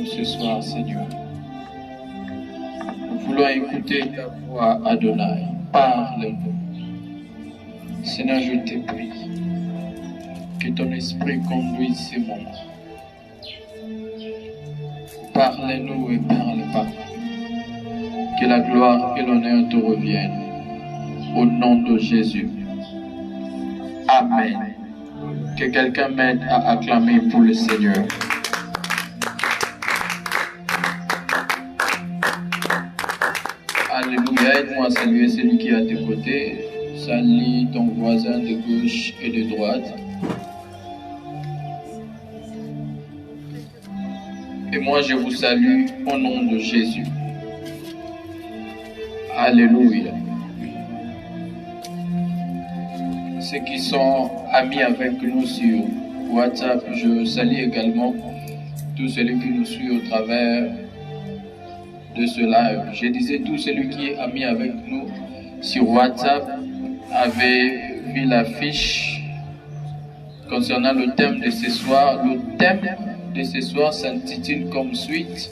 nous ce soir, Seigneur. Nous voulons écouter ta voix, Adonai. Parle-nous. Seigneur, je te prie que ton esprit conduise ces moments. Parle-nous et parle pas. Que la gloire et l'honneur te reviennent. Au nom de Jésus. Amen. Que quelqu'un m'aide à acclamer pour le Seigneur. Alléluia. Aide-moi à saluer celui qui est à tes côtés. Salue ton voisin de gauche et de droite. Et moi, je vous salue au nom de Jésus. Alléluia. Ceux qui sont amis avec nous sur WhatsApp, je salue également tous ceux qui nous suivent au travers de ce live. Je disais, tout celui qui est ami avec nous sur WhatsApp avait vu l'affiche concernant le thème de ce soir. Le thème de ce soir s'intitule comme suite: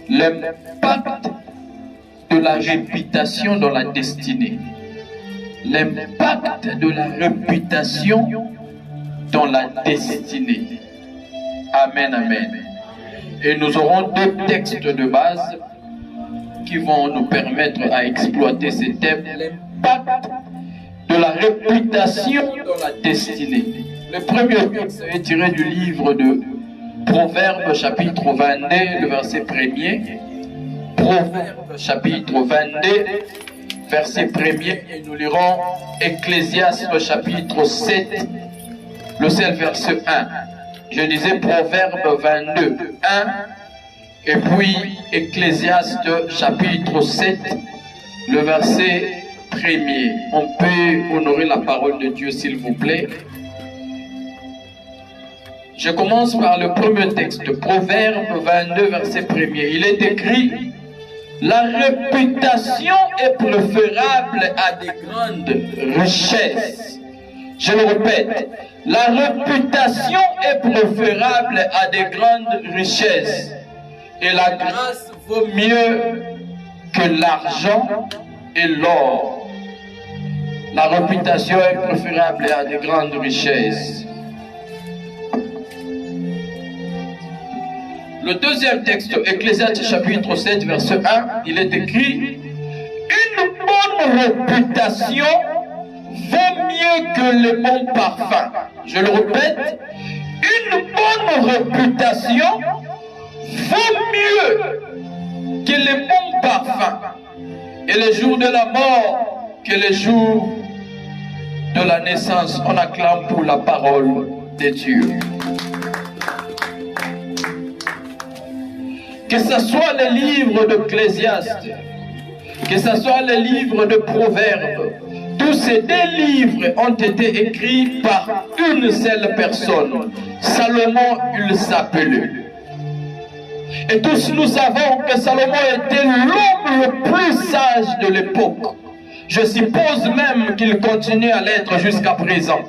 l'impact de la réputation dans la destinée. L'impact de la réputation dans la destinée. Amen, amen. Et nous aurons deux textes de base qui vont nous permettre à exploiter ce thème, l'impact de la réputation dans la destinée. Le premier texte est tiré du livre de Proverbes chapitre 22, le verset 1er. Proverbes chapitre 22, verset 1er, et nous lirons Ecclésiaste chapitre 7, le seul verset 1. Je disais Proverbes 22, 1, et puis Ecclésiaste chapitre 7, le verset 1er. On peut honorer la parole de Dieu, s'il vous plaît. Je commence par le premier texte, Proverbes 22, verset 1er. Il est écrit: la réputation est préférable à des grandes richesses. Je le répète, la réputation est préférable à des grandes richesses. Et la grâce vaut mieux que l'argent et l'or. La réputation est préférable à des grandes richesses. Le deuxième texte, Ecclésiaste chapitre 7, verset 1, il est écrit: une bonne réputation vaut mieux que les bons parfums. Je le répète, une bonne réputation vaut mieux que les bons parfums. Et le jour de la mort que le jour de la naissance. On acclame pour la parole de Dieu. Que ce soit le livre d'Ecclésiaste, que ce soit le livre de Proverbes, tous ces deux livres ont été écrits par une seule personne. Salomon, il s'appelait. Et tous nous savons que Salomon était l'homme le plus sage de l'époque. Je suppose même qu'il continue à l'être jusqu'à présent.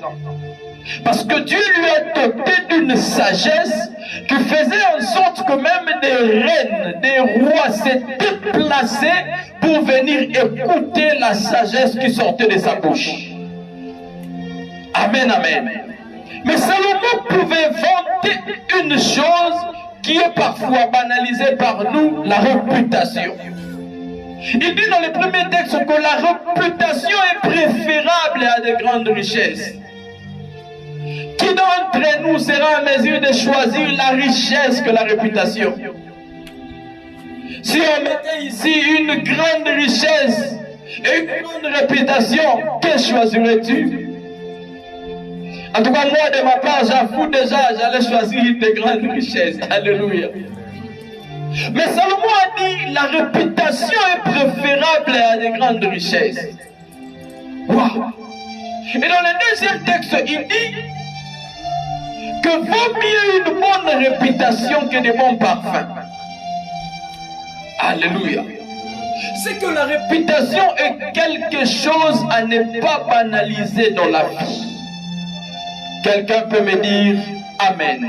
Parce que Dieu lui a doté d'une sagesse qui faisait en sorte que même des reines, des rois s'étaient déplacés pour venir écouter la sagesse qui sortait de sa bouche. Amen, amen. Mais Salomon pouvait vanter une chose qui est parfois banalisée par nous, la réputation. Il dit dans le premier texte que la réputation est préférable à de grandes richesses. Qui d'entre nous sera en mesure de choisir la richesse que la réputation? Si on mettait ici une grande richesse et une grande réputation, que choisirais-tu? En tout cas, moi, de ma part, j'avoue déjà, j'allais choisir de grandes richesses. Alléluia. Mais Salomon a dit, la réputation est préférable à de grandes richesses. Waouh! Et dans le deuxième texte, il dit que vaut mieux une bonne réputation que de bons parfums. Alléluia. C'est que la réputation est quelque chose à ne pas banaliser dans la vie. Quelqu'un peut me dire Amen.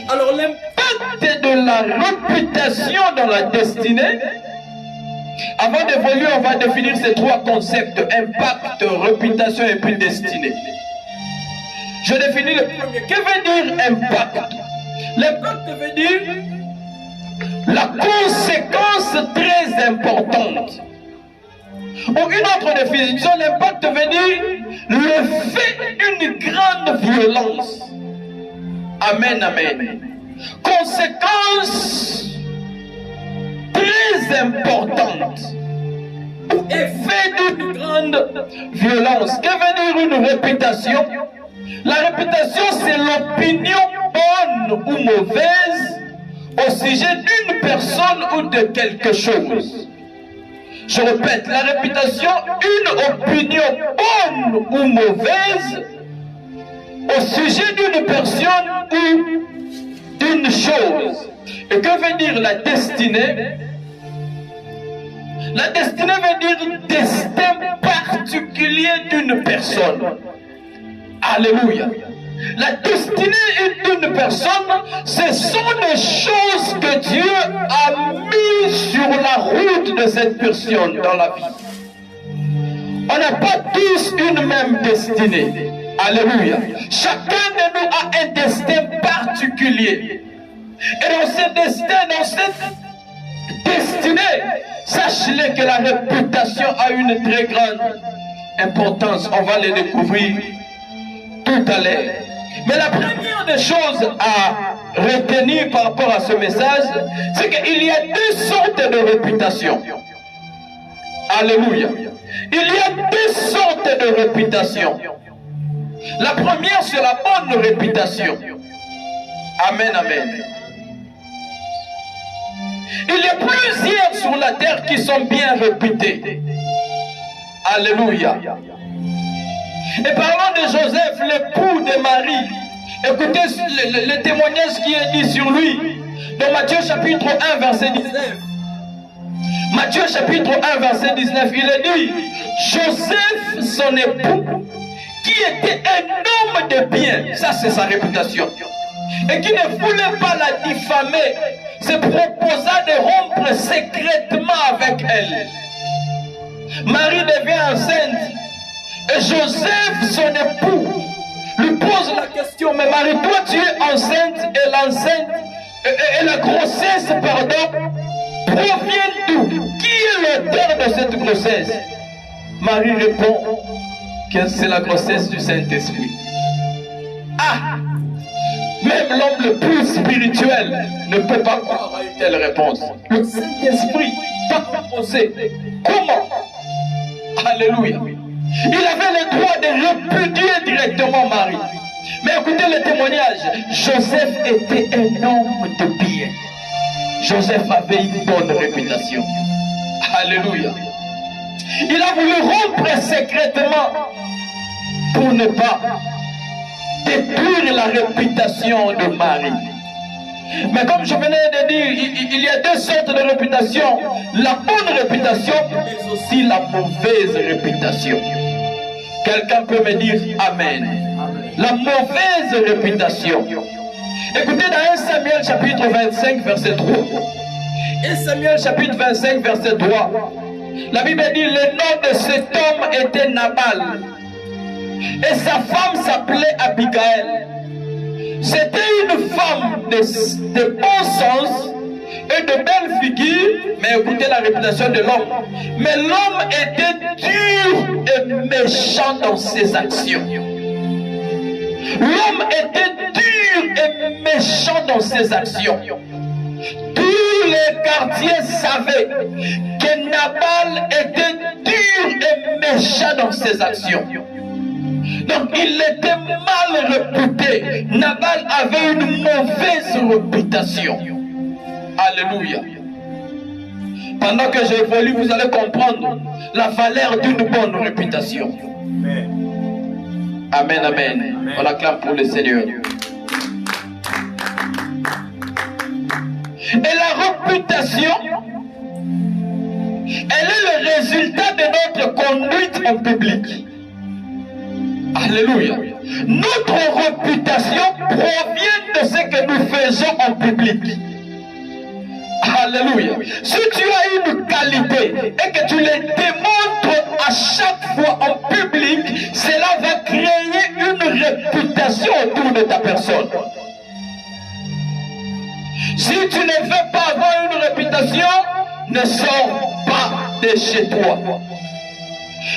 Alors l'impact de la réputation dans la destinée, avant d'évoluer, on va définir ces trois concepts, impact, réputation et puis destinée. Je définis le premier. Que veut dire impact? L'impact veut dire la conséquence très importante. Ou une autre définition, l'impact veut dire le fait d'une grande violence. Amen, amen. Conséquence très importante. Effet d'une grande violence. Que veut dire une réputation? La réputation, c'est l'opinion bonne ou mauvaise au sujet d'une personne ou de quelque chose. Je répète, la réputation, une opinion bonne ou mauvaise au sujet d'une personne ou d'une chose. Et que veut dire la destinée? La destinée veut dire destin particulier d'une personne. Alléluia. La destinée d'une personne, ce sont des choses que Dieu a mis sur la route de cette personne dans la vie. On n'a pas tous une même destinée. Alléluia. Chacun de nous a un destin particulier. Et dans ce destin, dans cette destinée, sachez que la réputation a une très grande importance. On va le découvrir tout à l'heure. Mais la première des choses à retenir par rapport à ce message, c'est qu'il y a deux sortes de réputation. Alléluia. Il y a deux sortes de réputation. La première, c'est la bonne réputation. Amen, amen. Il y a plusieurs sur la terre qui sont bien réputés. Alléluia. Et parlons de Joseph, l'époux de Marie. Écoutez le témoignage qui est dit sur lui dans Matthieu chapitre 1 verset 19. Matthieu chapitre 1 verset 19, il est dit: Joseph, son époux, qui était un homme de bien, ça c'est sa réputation, et qui ne voulait pas la diffamer, se proposa de rompre secrètement avec elle. Marie devient enceinte. Et Joseph, son époux, lui pose la question: mais Marie, toi tu es enceinte, et l'enceinte, et la grossesse, pardon, provient d'où? Qui est l'auteur de cette grossesse? Marie répond que c'est la grossesse du Saint-Esprit. Ah! Même l'homme le plus spirituel ne peut pas croire à une telle réponse. Le Saint-Esprit t'a proposé. Comment? Alléluia. Il avait le droit de répudier directement Marie. Mais écoutez le témoignage. Joseph était un homme de bien. Joseph avait une bonne réputation. Alléluia. Il a voulu rompre secrètement pour ne pas détruire la réputation de Marie. Mais comme je venais de dire, il y a deux sortes de réputation. La bonne réputation, mais aussi la mauvaise réputation. Quelqu'un peut me dire Amen. La mauvaise réputation. Écoutez dans 1 Samuel chapitre 25 verset 3. 1 Samuel chapitre 25 verset 3. La Bible dit: le nom de cet homme était Nabal. Et sa femme s'appelait Abigail. C'était une femme de bon sens et de belle figure, mais écoutez la réputation de l'homme. Mais l'homme était dur et méchant dans ses actions. L'homme était dur et méchant dans ses actions. Tous les quartiers savaient que Nabal était dur et méchant dans ses actions. Donc il était mal réputé. Nabal avait une mauvaise réputation. Alléluia. Pendant que j'évolue, vous allez comprendre la valeur d'une bonne réputation. Amen, amen. On acclame pour le Seigneur. Et la réputation, elle est le résultat de notre conduite en public. Alléluia. Notre réputation provient de ce que nous faisons en public. Alléluia. Si tu as une qualité et que tu les démontres à chaque fois en public, cela va créer une réputation autour de ta personne. Si tu ne veux pas avoir une réputation, ne sors pas de chez toi.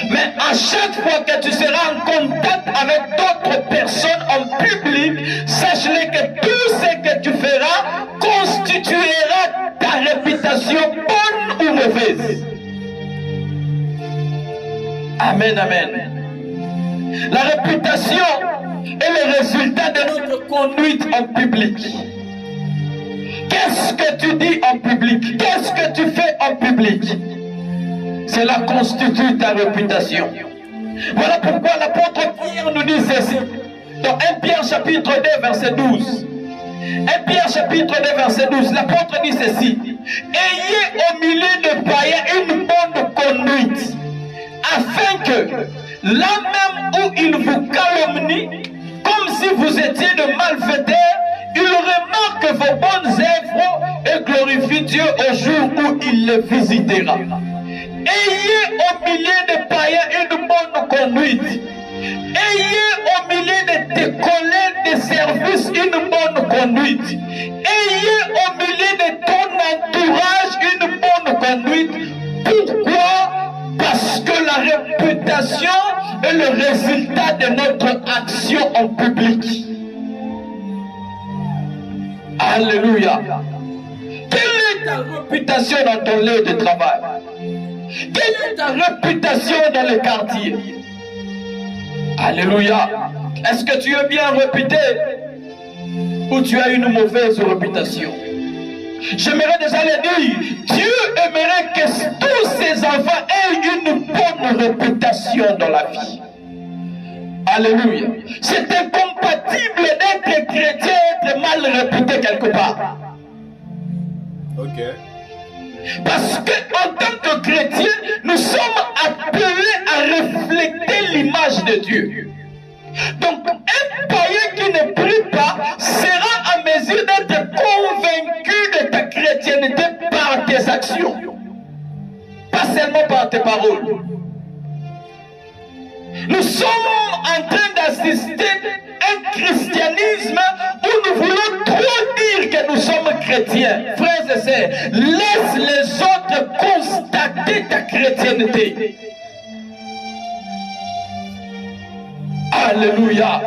Mais à chaque fois que tu seras en contact avec d'autres personnes en public, sache-le que tout ce que tu feras constituera ta réputation bonne ou mauvaise. Amen, amen. La réputation est le résultat de notre conduite en public. Qu'est-ce que tu dis en public? Qu'est-ce que tu fais en public? Cela constitue ta réputation. Voilà pourquoi l'apôtre Pierre nous dit ceci. Dans 1 Pierre chapitre 2 verset 12. 1 Pierre chapitre 2 verset 12. L'apôtre dit ceci. Ayez au milieu des païens une bonne conduite, afin que là même où ils vous calomnient, comme si vous étiez de malfaiteurs, ils remarquent vos bonnes œuvres et glorifient Dieu au jour où il les visitera. Ayez au milieu des païens une bonne conduite. Ayez au milieu de tes collègues de service une bonne conduite. Ayez au milieu de ton entourage une bonne conduite. Pourquoi? Parce que la réputation est le résultat de notre action en public. Alléluia. Quelle est ta réputation dans ton lieu de travail? Quelle est ta réputation dans le quartier? Alléluia. Est-ce que tu es bien réputé ou tu as une mauvaise réputation? J'aimerais déjà le dire, Dieu aimerait que tous ses enfants aient une bonne réputation dans la vie. Alléluia. C'est incompatible d'être chrétien et d'être mal réputé quelque part. Ok. Parce qu'en tant que chrétien, nous sommes appelés à refléter l'image de Dieu. Donc, un païen qui ne prie pas sera en mesure d'être convaincu de ta chrétienté par tes actions, pas seulement par tes paroles. Nous sommes en train d'assister à un christianisme où nous voulons trop dire que nous sommes chrétiens. Frères et sœurs, laisse les autres constater ta chrétienté. Alléluia.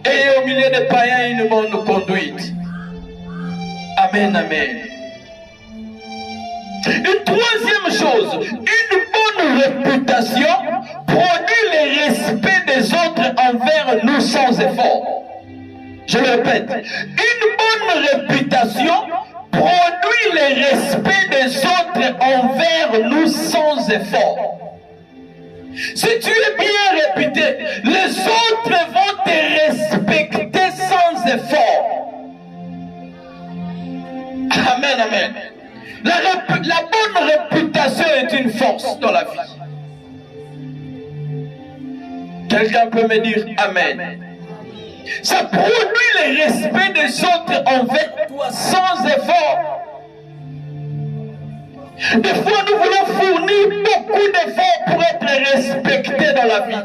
Et au milieu des païens, une bonne conduite. Amen, amen. Une troisième chose, une bonne réputation produit le respect des autres envers nous sans effort. Je le répète, une bonne réputation produit le respect des autres envers nous sans effort. Si tu es bien réputé, les autres vont te respecter sans effort. Amen, amen. La bonne réputation est une force dans la vie. Quelqu'un peut me dire Amen. Ça produit le respect des autres envers toi sans effort. Des fois, nous voulons fournir beaucoup d'efforts pour être respectés dans la vie.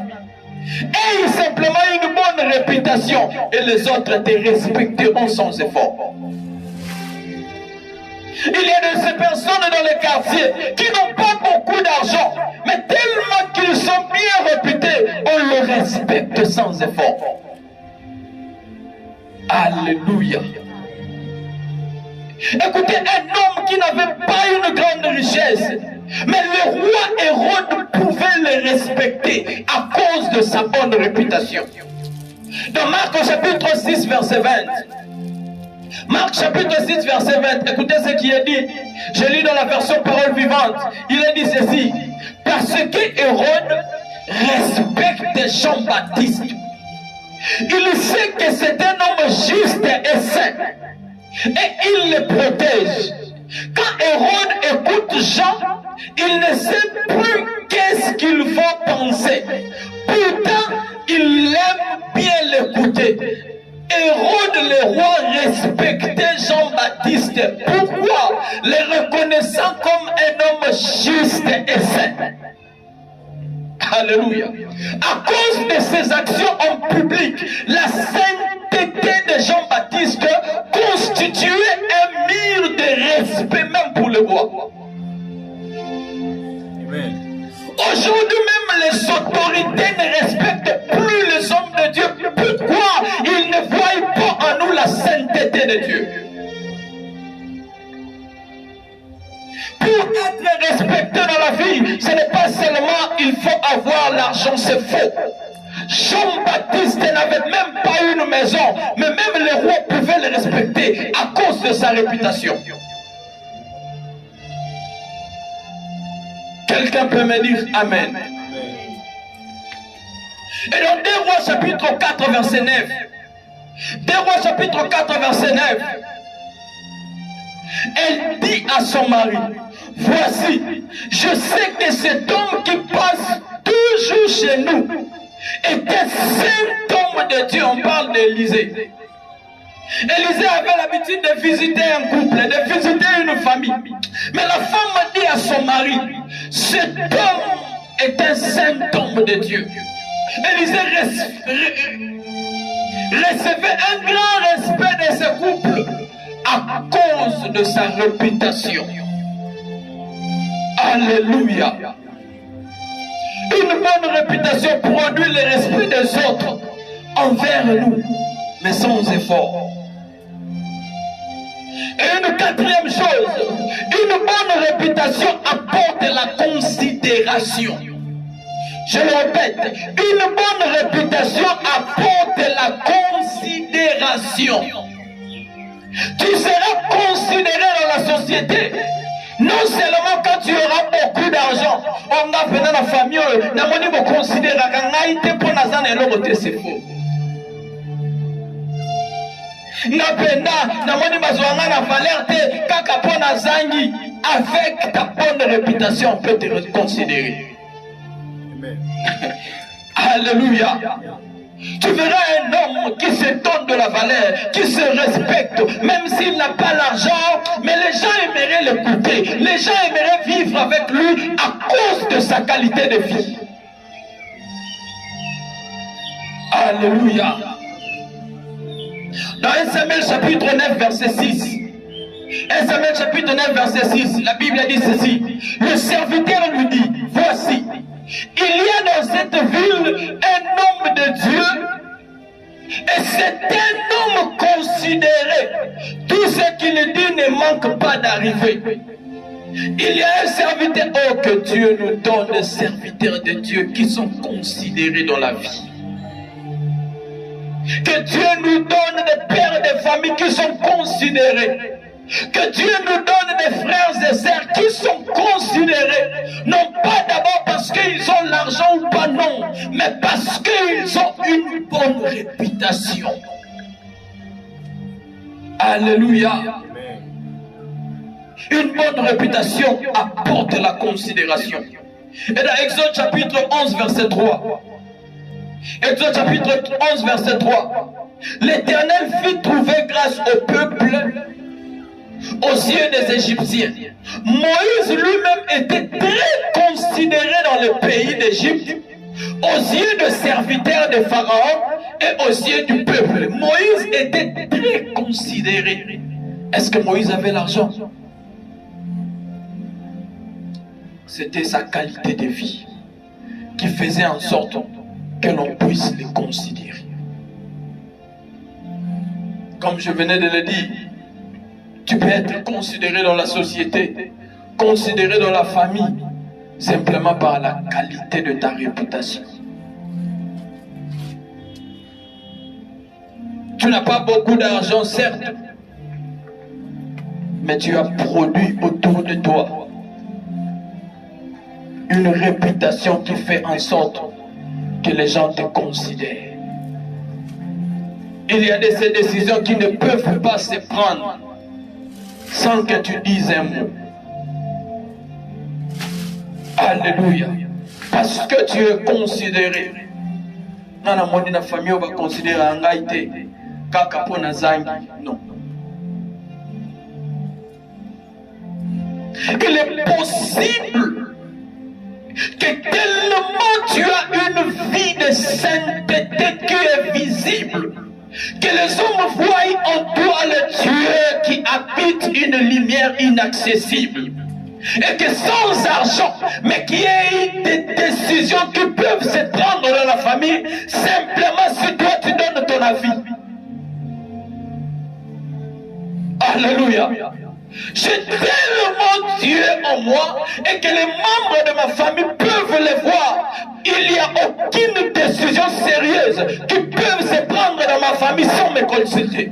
Aie simplement une bonne réputation et les autres te respecteront sans effort. Il y a de ces personnes dans les quartiers qui n'ont pas beaucoup d'argent, mais tellement qu'ils sont bien réputés, on les respecte sans effort. Alléluia. Écoutez, un homme qui n'avait pas une grande richesse, mais le roi Hérode pouvait le respecter à cause de sa bonne réputation. Dans Marc chapitre 6 verset 20, Marc chapitre 6 verset 20, écoutez ce qui est dit. Je lis dans la version parole vivante. Il est dit ceci. Parce que Hérode respecte Jean-Baptiste. Il sait que c'est un homme juste et saint. Et il le protège. Quand Hérode écoute Jean, il ne sait plus qu'est-ce qu'il faut penser. Pourtant, il aime bien l'écouter. Hérode le roi respectait Jean-Baptiste. Pourquoi? Le reconnaissant comme un homme juste et saint. Alléluia. À cause de ses actions en public, la sainteté de Jean-Baptiste constituait un mur de respect même pour le roi. Amen. Aujourd'hui même, les autorités ne respectent plus les hommes de Dieu. Pourquoi? Ils ne voient pas en nous la sainteté de Dieu. Pour être respecté dans la vie, ce n'est pas seulement il faut avoir l'argent, c'est faux. Jean-Baptiste n'avait même pas une maison, mais même le roi pouvait le respecter à cause de sa réputation. Quelqu'un peut me dire Amen. Et dans 2 Rois chapitre 4 verset 9, 2 Rois chapitre 4 verset 9, elle dit à son mari, voici, je sais que cet homme qui passe toujours chez nous était saint homme de Dieu. On parle d'Élisée. Élisée avait l'habitude de visiter un couple, de visiter une famille. Mais la femme dit à son mari, cet homme est un saint homme de Dieu. Élisée recevait un grand respect de ce couple à cause de sa réputation. Alléluia. Une bonne réputation produit le respect des autres envers nous, mais sans effort. Et une quatrième chose, une bonne réputation apporte la considération. Je le répète, une bonne réputation apporte la considération. Tu seras considéré dans la société. Non seulement quand tu auras beaucoup d'argent, on va venir dans la famille, on va considérer que c'est faux. Avec ta bonne réputation, on peut te considérer. Alléluia. Tu verras un homme qui se donne de la valeur, qui se respecte, même s'il n'a pas l'argent, mais les gens aimeraient l'écouter. Les gens aimeraient vivre avec lui à cause de sa qualité de vie. Alléluia. Dans 1 Samuel chapitre 9 verset 6, 1 Samuel chapitre 9 verset 6, la Bible dit ceci. Le serviteur lui dit, voici, il y a dans cette ville un homme de Dieu, et c'est un homme considéré. Tout ce qu'il dit ne manque pas d'arriver. Il y a un serviteur, oh que Dieu nous donne des serviteurs de Dieu qui sont considérés dans la vie. Que Dieu nous donne des pères de famille qui sont considérés. Que Dieu nous donne des frères et sœurs qui sont considérés. Non pas d'abord parce qu'ils ont l'argent ou pas, non. Mais parce qu'ils ont une bonne réputation. Alléluia. Une bonne réputation apporte la considération. Et dans Exode chapitre 11 verset 3. Exode chapitre 11 verset 3. L'Éternel fit trouver grâce au peuple aux yeux des Égyptiens. Moïse lui-même était très considéré dans le pays d'Égypte, aux yeux de serviteurs de Pharaon et aux yeux du peuple. Moïse était très considéré. Est-ce que Moïse avait l'argent? C'était sa qualité de vie qui faisait en sorte que l'on puisse les considérer. Comme je venais de le dire, tu peux être considéré dans la société, considéré dans la famille, simplement par la qualité de ta réputation. Tu n'as pas beaucoup d'argent, certes, mais tu as produit autour de toi une réputation qui fait en sorte que les gens te considèrent. Il y a ces décisions qui ne peuvent pas se prendre sans que tu dises un mot. Alléluia. Parce que tu es considéré. Nana moni na famille va considérer angaïté kaka pona zangi. Non. Il est possible que tellement tu as une vie de sainteté qui est visible, que les hommes voient en toi le Dieu qui habite une lumière inaccessible. Et que sans argent, mais qu'il y ait des décisions qui peuvent se prendre dans la famille, simplement si toi tu donnes ton avis. Alléluia. J'ai tellement Dieu en moi et que les membres de ma famille peuvent le voir. Il n'y a aucune décision sérieuse qui peut se prendre dans ma famille sans me consulter.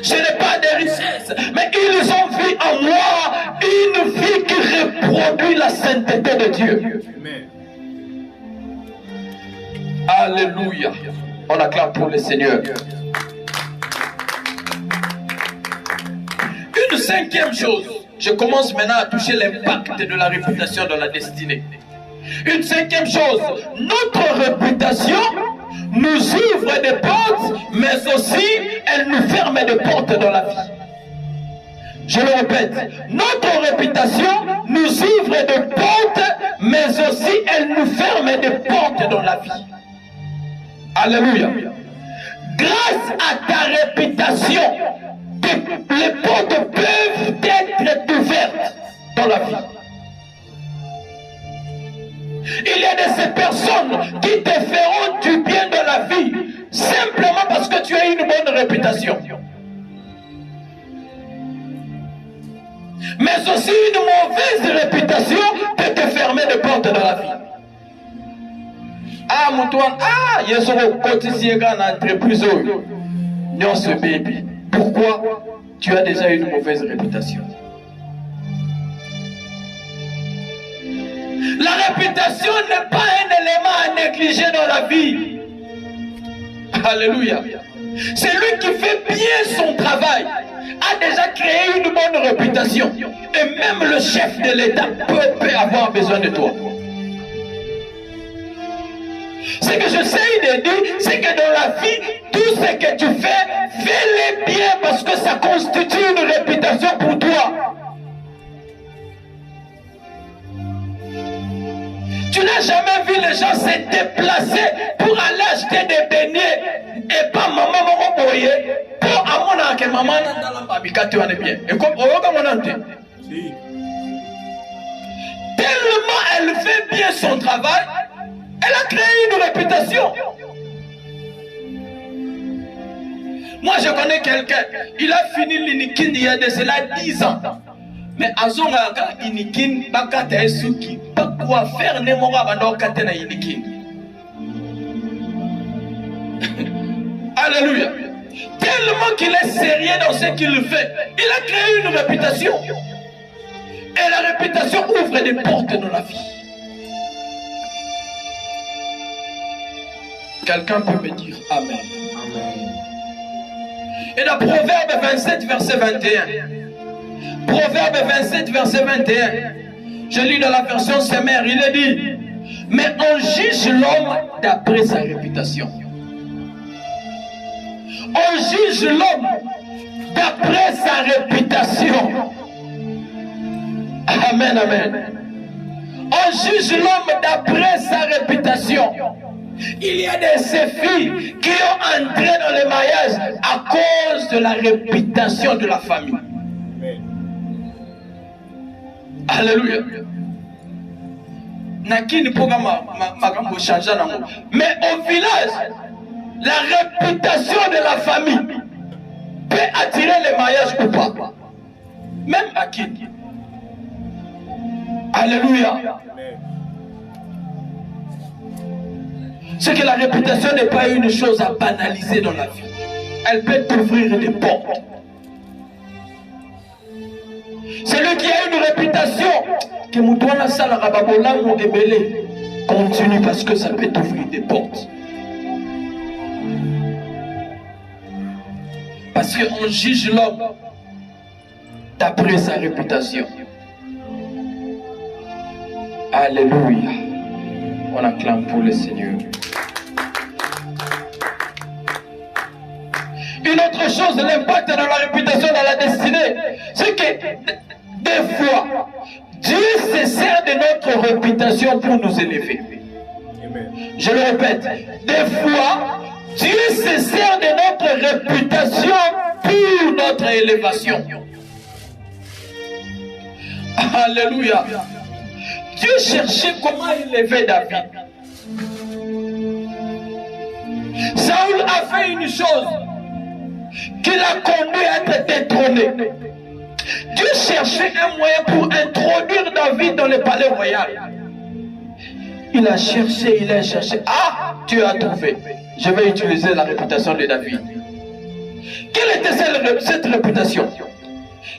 Je n'ai pas de richesse, mais ils ont vu en moi une vie qui reproduit la sainteté de Dieu. Amen. Alléluia. On acclame pour le Seigneur. Une cinquième chose, je commence maintenant à toucher l'impact de la réputation dans la destinée. Une cinquième chose, notre réputation nous ouvre des portes, mais aussi elle nous ferme des portes dans la vie. Je le répète, notre réputation nous ouvre des portes, mais aussi elle nous ferme des portes dans la vie. Alléluia. Grâce à ta réputation, les portes peuvent être ouvertes dans la vie. Il y a de ces personnes qui te feront du bien dans la vie simplement parce que tu as une bonne réputation. Mais aussi une mauvaise réputation peut te fermer des portes dans la vie. Ah, Moutouan, ah, il y a ce côté dans l'entreprise. Non, ce baby. Pourquoi? Tu as déjà une mauvaise réputation. La réputation n'est pas un élément à négliger dans la vie. Alléluia. Celui qui fait bien son travail a déjà créé une bonne réputation. Et même le chef de l'État peut avoir besoin de toi. Ce que j'essaie de dire, c'est que dans la vie, tout ce que tu fais, fais-le bien parce que ça constitue une réputation pour toi. Tu n'as jamais vu les gens se déplacer pour aller acheter des beignets et pas maman boye pour amona que maman dans la babika tu en es bien. Et comme oyoka monante. Tellement elle fait bien son travail, elle a créé une réputation. Moi je connais quelqu'un, il a fini l'inikin il y a de cela 10 ans. Mais azonga ka inikin bakata esuki bakwa faire ne mora bando katena inikin. Alléluia. Tellement qu'il est sérieux dans ce qu'il fait, il a créé une réputation. Et la réputation ouvre des portes dans la vie. Quelqu'un peut me dire Amen. Amen. Et dans Proverbe 27, verset 21. Proverbe 27, verset 21. Je lis dans la version Semère, il est dit, mais on juge l'homme d'après sa réputation. On juge l'homme d'après sa réputation. Amen, amen. On juge l'homme d'après sa réputation. Il y a des filles qui ont entré dans le mariage à cause de la réputation de la famille. Alléluia. Mais au village, la réputation de la famille peut attirer le mariage ou pas. Même à qui? Alléluia. C'est que la réputation n'est pas une chose à banaliser dans la vie. Elle peut t'ouvrir des portes. Celui qui a une réputation, que Moutouana Salarababola ou Ebele, continue parce que ça peut t'ouvrir des portes. Parce qu'on juge l'homme d'après sa réputation. Alléluia. On acclame pour le Seigneur. Une autre chose, l'impact dans la réputation, dans la destinée, c'est que des fois, Dieu se sert de notre réputation pour nous élever. Amen. Je le répète, des fois, Dieu se sert de notre réputation pour notre élévation. Alléluia. Dieu cherchait comment élever David. Saül a fait une chose qui l'a conduit à être détrôné. Dieu cherchait un moyen pour introduire David dans le palais royal. Il a cherché. Ah, Dieu a trouvé. Je vais utiliser la réputation de David. Quelle était cette réputation?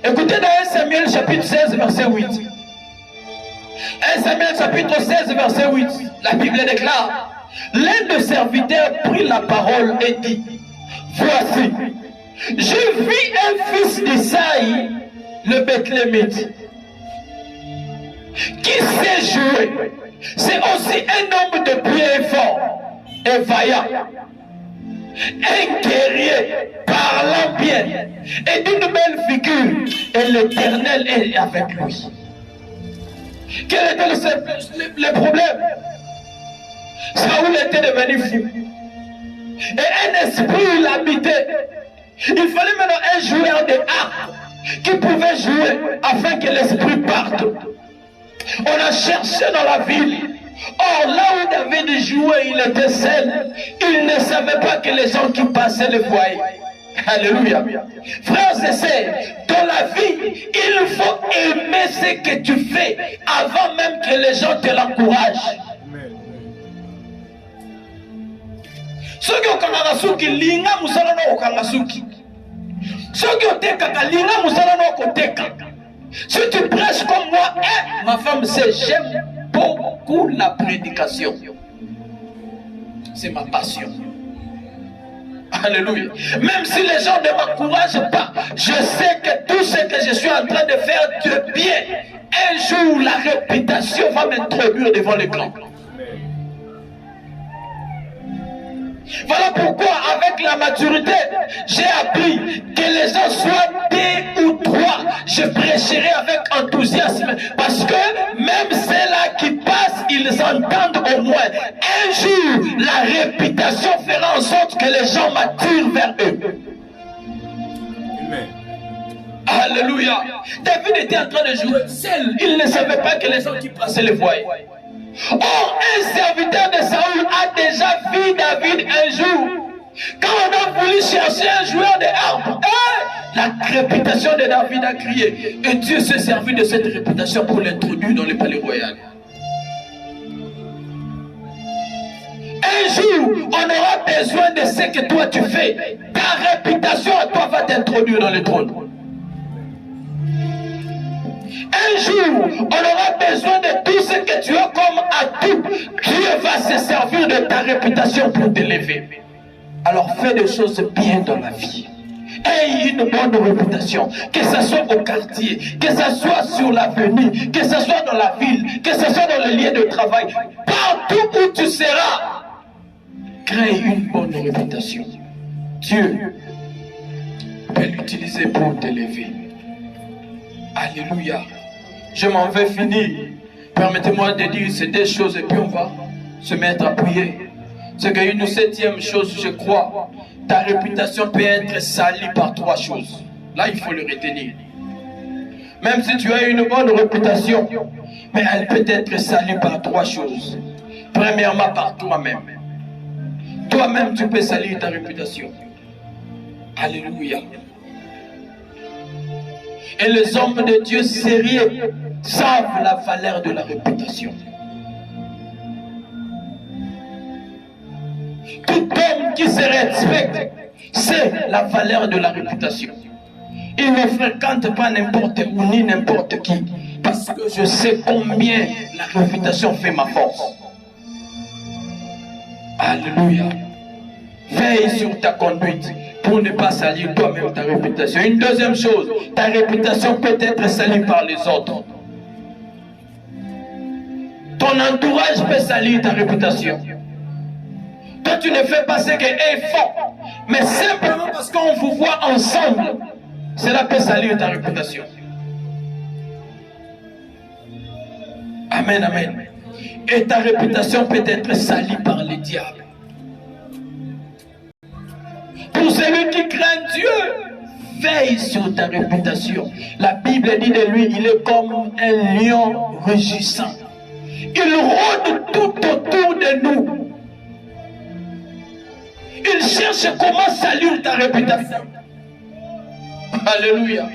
Écoutez dans 1 Samuel chapitre 16 verset 8. 1 Samuel chapitre 16 verset 8. La Bible déclare: l'un des serviteurs prit la parole et dit: voici, je vis un fils d'Isaïe, le Bethlémite, qui sait jouer. C'est aussi un homme de pied fort et vaillant, un guerrier parlant bien et d'une belle figure, et l'Éternel est avec lui. Quel était le problème? Saül était devenu fou et un esprit l'habitait. Il fallait maintenant un joueur de harpe qui pouvait jouer afin que l'esprit parte. On a cherché dans la ville. Or, là où David jouait, il était seul. Il ne savait pas que les gens qui passaient le voyaient. Alléluia. Frères et sœurs, dans la vie, il faut aimer ce que tu fais avant même que les gens te l'encouragent. Soki okangaka suki linga musala no okanga suki. Soki otekaka linga musala no okoteka. Si tu prêches comme moi, ma femme sait, j'aime beaucoup la prédication. C'est ma passion. Alléluia. Même si les gens ne m'encouragent pas, je sais que tout ce que je suis en train de faire de bien, un jour la réputation va m'introduire devant les grands. Voilà pourquoi, avec la maturité, j'ai appris que les gens soient 2 ou 3, je prêcherai avec enthousiasme. Parce que même ceux-là qui passent, ils entendent au moins. Un jour, la réputation fera en sorte que les gens m'attirent vers eux. Amen. Alléluia. David était en train de jouer seul. Il ne savait pas que les gens qui passaient le voyaient. Or, un serviteur de Saül a déjà vu David un jour. Quand on a voulu chercher un joueur de harpe, la réputation de David a crié. Et Dieu s'est servi de cette réputation pour l'introduire dans le palais royal. Un jour, on aura besoin de ce que toi tu fais. Ta réputation à toi va t'introduire dans le trône. Un jour, on aura besoin de tout ce que tu as comme atout. Dieu va se servir de ta réputation pour t'élever. Alors fais des choses bien dans la vie. Aie une bonne réputation. Que ce soit au quartier, que ce soit sur l'avenue, que ce soit dans la ville, que ce soit dans le lieu de travail. Partout où tu seras, crée une bonne réputation. Dieu peut l'utiliser pour t'élever. Alléluia. Je m'en vais finir. Permettez-moi de dire ces 2 choses et puis on va se mettre à prier. C'est qu'une 7e chose, je crois, ta réputation peut être salie par 3 choses. Là, il faut le retenir. Même si tu as une bonne réputation, mais elle peut être salie par 3 choses. Premièrement, par toi-même. Toi-même, tu peux salir ta réputation. Alléluia. Et les hommes de Dieu sérieux savent la valeur de la réputation. Tout homme qui se respecte sait la valeur de la réputation. Il ne fréquente pas n'importe où ni n'importe qui. Parce que je sais combien la réputation fait ma force. Alléluia. Veille sur ta conduite pour ne pas salir toi-même ta réputation. Une 2e chose, ta réputation peut être salie par les autres. Ton entourage peut salir ta réputation. Toi, tu ne fais pas ce qui est fort. Mais simplement parce qu'on vous voit ensemble, cela peut salir ta réputation. Amen, amen. Et ta réputation peut être salie par le diable. Pour celui qui craint Dieu, veille sur ta réputation. La Bible dit de lui, il est comme un lion rugissant. Il rôde tout autour de nous. Il cherche comment salir ta réputation. Alléluia.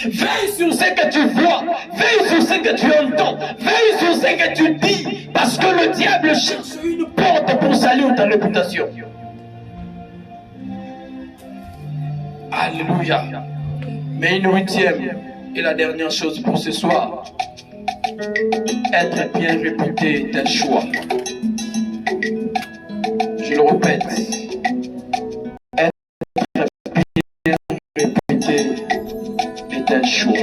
Veille sur ce que tu vois, veille sur ce que tu entends, veille sur ce que tu dis, parce que le diable cherche une porte pour salir ta réputation. Alléluia. Mais une huitième et la dernière chose pour ce soir, être bien réputé est un choix. Je le répète, être bien réputé est un choix.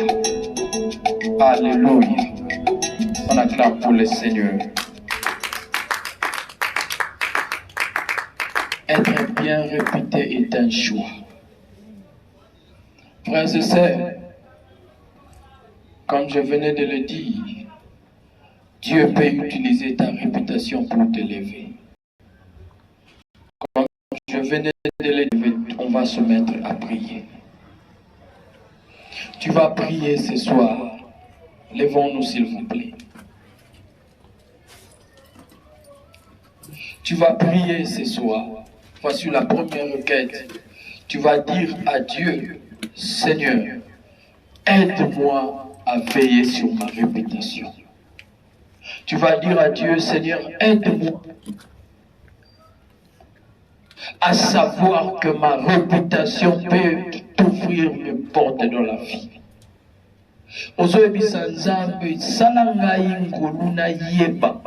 Alléluia. On acclame pour le Seigneur. Être bien réputé est un choix. Frères et sœurs, comme je venais de le dire, Dieu peut utiliser ta réputation pour t'élever. Comme je venais de le dire, on va se mettre à prier. Tu vas prier ce soir. Levons-nous s'il vous plaît. Tu vas prier ce soir. Voici la première requête. Tu vas dire à Dieu, Seigneur, aide-moi à veiller sur ma réputation. Tu vas dire à Dieu, Seigneur, aide-moi à savoir que ma réputation peut t'ouvrir une porte dans la vie. Ozoyebisa Nzambe sala ngai ngolu na yeba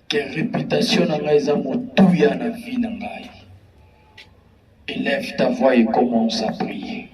que réputation na ngai za motuya na vie na ngai. Élève ta voix et commence à prier.